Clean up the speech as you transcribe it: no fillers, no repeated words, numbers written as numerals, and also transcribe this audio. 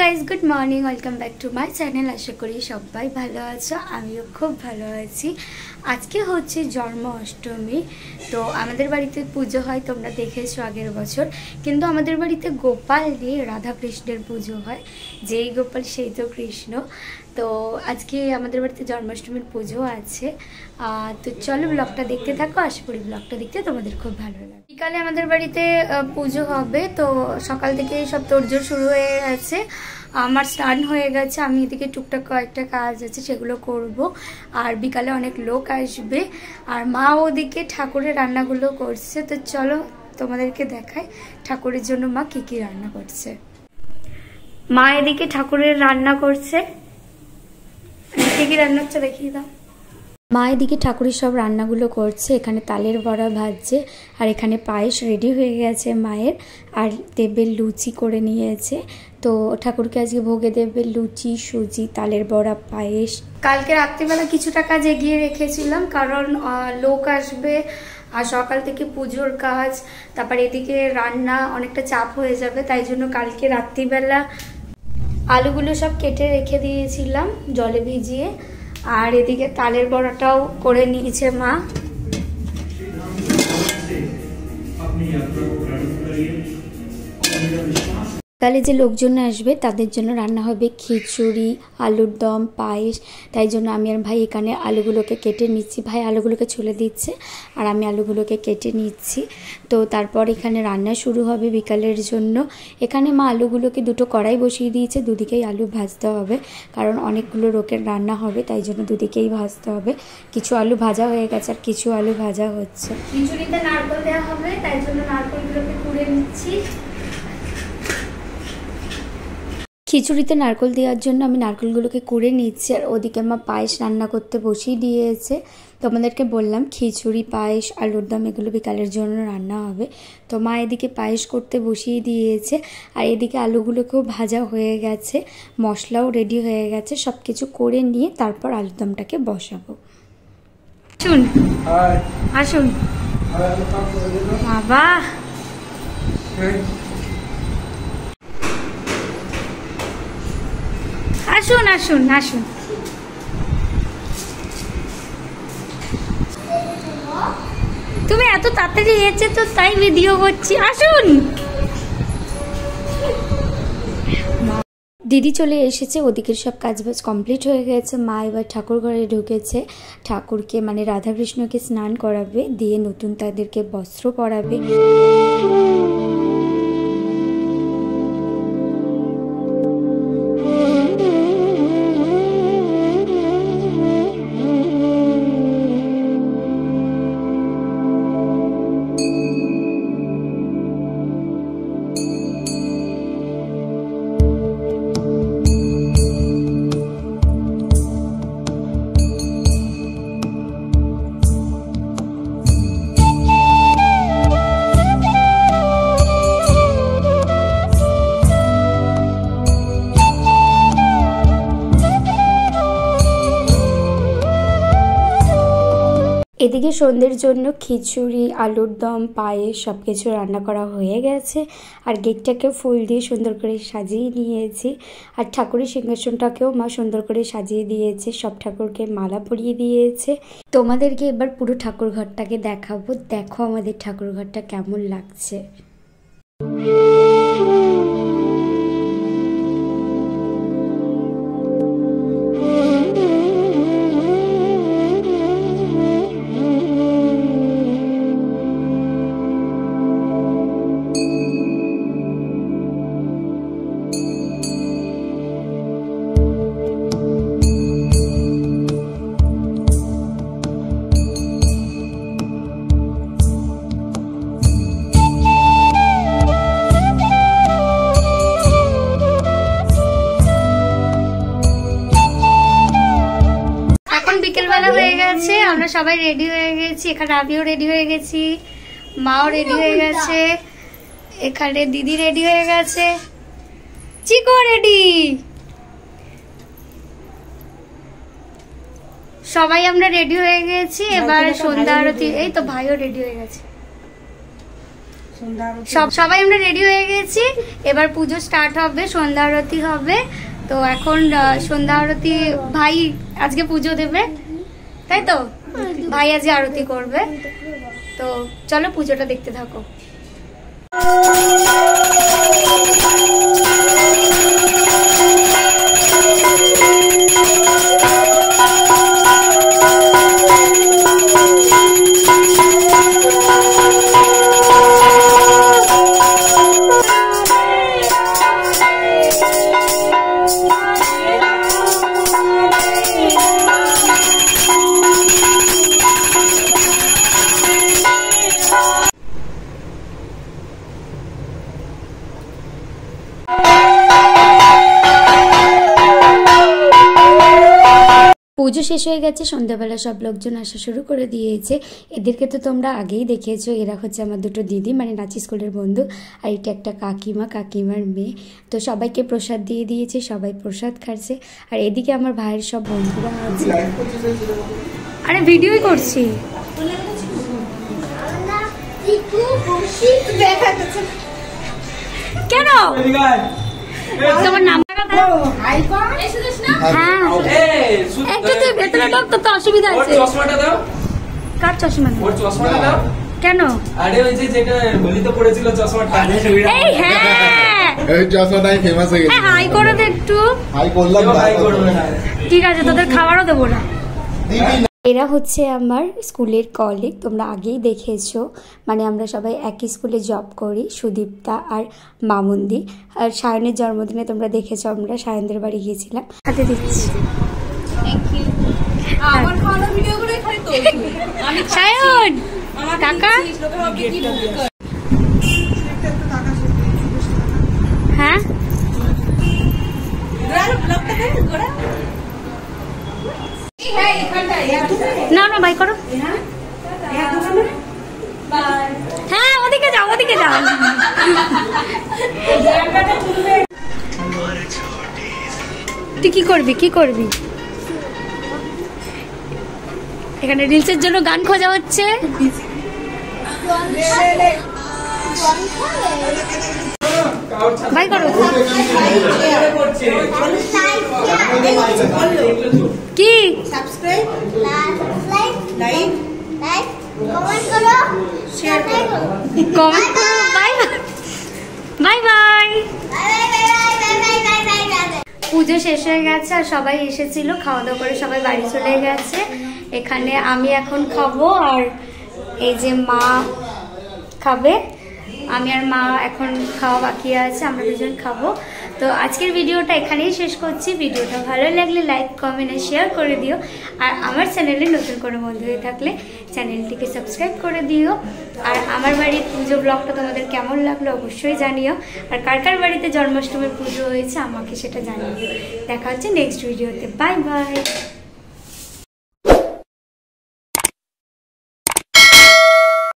Guys good morning, welcome back to my channel. আশা করি সবাই ভালো আছো, আমিও খুব ভালো আছি। আজকে হচ্ছে জন্ম অষ্টমী, তো আমাদের বাড়িতে পুজো হয়, তোমরা দেখেছো আগের বছর। কিন্তু আমাদের বাড়িতে গোপাল নিয়ে রাধা কৃষ্ণের পুজো হয়, যেই গোপাল সেই তো কৃষ্ণ। তো আজকে আমাদের বাড়িতে জন্মাষ্টমীর পুজো আছে। তো চলো ব্লগটা দেখতে থাকো, আশা করি ব্লগটা দেখতে তোমাদের খুব ভালো লাগে। বিকালে আমাদের বাড়িতে পুজো হবে, তো সকাল থেকে সব তোড়জোড় শুরু হয়ে গেছে। আমার স্নান হয়ে গেছে, আমি এদিকে টুকটাক কয়েকটা কাজ আছে সেগুলো করব। আর বিকালে অনেক লোক আসবে, আর মা ওদিকে ঠাকুরের রান্নাগুলো করছে। তো চলো তোমাদেরকে দেখাই ঠাকুরের জন্য মা কি কি রান্না করছে। মা এদিকে ঠাকুরের রান্না করছে, কি কি রান্না হচ্ছে দেখিয়ে দাও। মা এদিকে ঠাকুরের সব রান্নাগুলো করছে, এখানে তালের বড়া ভাজছে, আর এখানে পায়েস রেডি হয়ে গেছে মায়ের। আর দেবে লুচি করে নিয়েছে, তো ঠাকুরকে আজকে ভোগে দেবে লুচি, সুজি, তালের বড়া, পায়েস। কালকে রাত্রিবেলা কিছুটা কাজ এগিয়ে রেখেছিলাম, কারণ লোক আসবে আর সকাল থেকে পুজোর কাজ, তারপর এদিকে রান্না, অনেকটা চাপ হয়ে যাবে। তাই জন্য কালকে রাত্রিবেলা আলুগুলো সব কেটে রেখে দিয়েছিলাম জলে ভিজিয়ে। আর এদিকে তালের বড়াটাও করে নিয়েছে মা। তাহলে যে লোকজন আসবে তাদের জন্য রান্না হবে খিচুড়ি, আলুর দম, পায়েস। তাই জন্য আমি আর ভাই এখানে আলুগুলোকে কেটে নিচ্ছি। ভাই আলুগুলোকে ছুলে দিচ্ছে আর আমি আলুগুলোকে কেটে নিচ্ছি। তো তারপর এখানে রান্না শুরু হবে বিকালের জন্য। এখানে মা আলুগুলোকে দুটো কড়াই বসিয়ে দিয়েছে, দুদিকেই আলু ভাজতে হবে, কারণ অনেকগুলো লোকের রান্না হবে, তাই জন্য দুদিকেই ভাজতে হবে। কিছু আলু ভাজা হয়ে গেছে আর কিছু আলু ভাজা হচ্ছে। খিচুড়িতে নারকেল দেওয়া হবে, তাই জন্য নারকেলগুলোকে কুড়ে নিচ্ছি। খিচুড়িতে নারকেল দেওয়ার জন্য আমি নারকেলগুলোকে কুড়ে নিচ্ছি। আর ওদিকে মা পায়েস রান্না করতে বসিয়ে দিয়েছে। তোমাদেরকে বললাম খিচুড়ি, পায়েস, আলুর দম এগুলো বিকালের জন্য রান্না হবে। তো মা এদিকে পায়েস করতে বসিয়ে দিয়েছে, আর এদিকে আলুগুলোকেও ভাজা হয়ে গেছে, মশলাও রেডি হয়ে গেছে। সব কিছু করে নিয়ে তারপর আলুর দমটাকে বসাবো। আসুন আসুন বাবা, আসুন আসুন আসুন। তুমি এত তাড়াতাড়ি এসেছে তো তাই ভিডিও করছি, আসুন। দিদি চলে এসেছে, ওদিকের সব কাজবাজ কমপ্লিট হয়ে গেছে। মা এবার ঠাকুর ঘরে ঢুকেছে, ঠাকুরকে মানে রাধাকৃষ্ণকে স্নান করাবে, দিয়ে নতুন তাদেরকে বস্ত্র পরাবে। এদিকে সন্ধ্যের জন্য খিচুড়ি, আলুর দম, পায়েস সব কিছু রান্না করা হয়ে গেছে। আর গেটটাকে ফুল দিয়ে সুন্দর করে সাজিয়ে নিয়েছি। আর ঠাকুরের সিংহাসনটাকেও মা সুন্দর করে সাজিয়ে দিয়েছে, সব ঠাকুরকে মালা পরিয়ে দিয়েছে। তোমাদেরকে এবার পুরো ঠাকুর ঘরটাকে দেখাবো, দেখো আমাদের ঠাকুর ঘরটা কেমন লাগছে। বিকেলবেলা হয়ে গেছে, আমরা সবাই রেডি হয়ে গেছি। এখানে আমিও রেডি হয়ে গেছি, মাও রেডি হয়ে গেছে, এখানে দিদি রেডি হয়ে গেছে, চিকো রেডি, সবাই আমরা রেডি হয়ে গেছি। এবার সন্ধ্যা আরতি, এই তো ভাইও রেডি হয়ে গেছে। সবাই আমরা রেডি হয়ে গেছি, এবার পুজো স্টার্ট হবে, সন্ধ্যা আরতি হবে। তো এখন সন্ধ্যা আরতি ভাই আজকে পুজো দেবে, তাই তো? ভাই আজকে আরতি করবে। তো চলো পুজোটা দেখতে থাকো। পুজো শেষ হয়ে গেছে, সন্ধ্যাবেলা সব লোকজন আসা শুরু করে দিয়েছে। এদেরকে তো তোমরা আগেই দেখেছো, এরা হচ্ছে আমার দুটো দিদি, মানে নাচি স্কুলের বন্ধু, আর এটা একটা কাকিমার মেয়ে। তো সবাইকে প্রসাদ দিয়ে দিয়েছে, সবাই প্রসাদ খাচ্ছে। আর এদিকে আমার ভাইয়ের সব বন্ধুরা আছে। আরে ভিডিওই করছি। কেন তোমার নাম? একটু তুই ভেতরে ঢোক, তো অসুবিধা আছে। কার চশমা? কেন? আরে ওই যে যেটা হোলিতে পড়েছিল চশমাটা, এই হ্যাঁ এই চশমাটাই ফেমাস হয়ে গেছে। হাই করে দে একটু। হাই করলাম, হাই করবে না। ঠিক আছে, তোদের খাবারও দেবো না। এরা হচ্ছে আমার স্কুলের কলিগ, তোমরা আগেই দেখেছো, মানে আমরা সবাই একই স্কুলে জব করি, সুদীপ্তা আর মামুন্দি। আর সায়নের জন্মদিনে তোমরা দেখেছো, আমরা সায়নদের বাড়ি গিয়েছিলাম। হাতে দিচ্ছি সায়ন কাকা। হ্যাঁ না না বাই করো। হ্যাঁ ওদিকে যাও, ওদিকে যাও। তুই কি করবি, কি করবি? এখানে রিলসের জন্য গান খোঁজা হচ্ছে। বাই করো। কি সাবস্ক্রাইব, লাইক, কমেন্ট করো, শেয়ার করো, কমেন্ট করো। Bye bye bye. পুজো শেষ হয়ে গেছে আর সবাই এসেছিল, খাওয়া দাওয়া করে সবাই বাড়ি চলে গেছে। এখানে আমি এখন খাবো, আর এই যে মা খাবে, আমি আর মা এখন খাওয়া বাকি আছে, আমরা দুজন খাবো। তো আজকের ভিডিওটা এখানেই শেষ করছি। ভিডিওটা ভালো লাগলে লাইক, কমেন্ট আর শেয়ার করে দিও। আর আমার চ্যানেলে নতুন কোনো বন্ধু হয়ে থাকলে চ্যানেলটিকে সাবস্ক্রাইব করে দিও। আর আমার বাড়ির পুজো ব্লগটা তোমাদের কেমন লাগলো অবশ্যই জানিও। আর কার কার বাড়িতে জন্মাষ্টমীর পুজো হয়েছে আমাকে সেটা জানিও। দেখা হচ্ছে নেক্সট ভিডিওতে। Bye bye.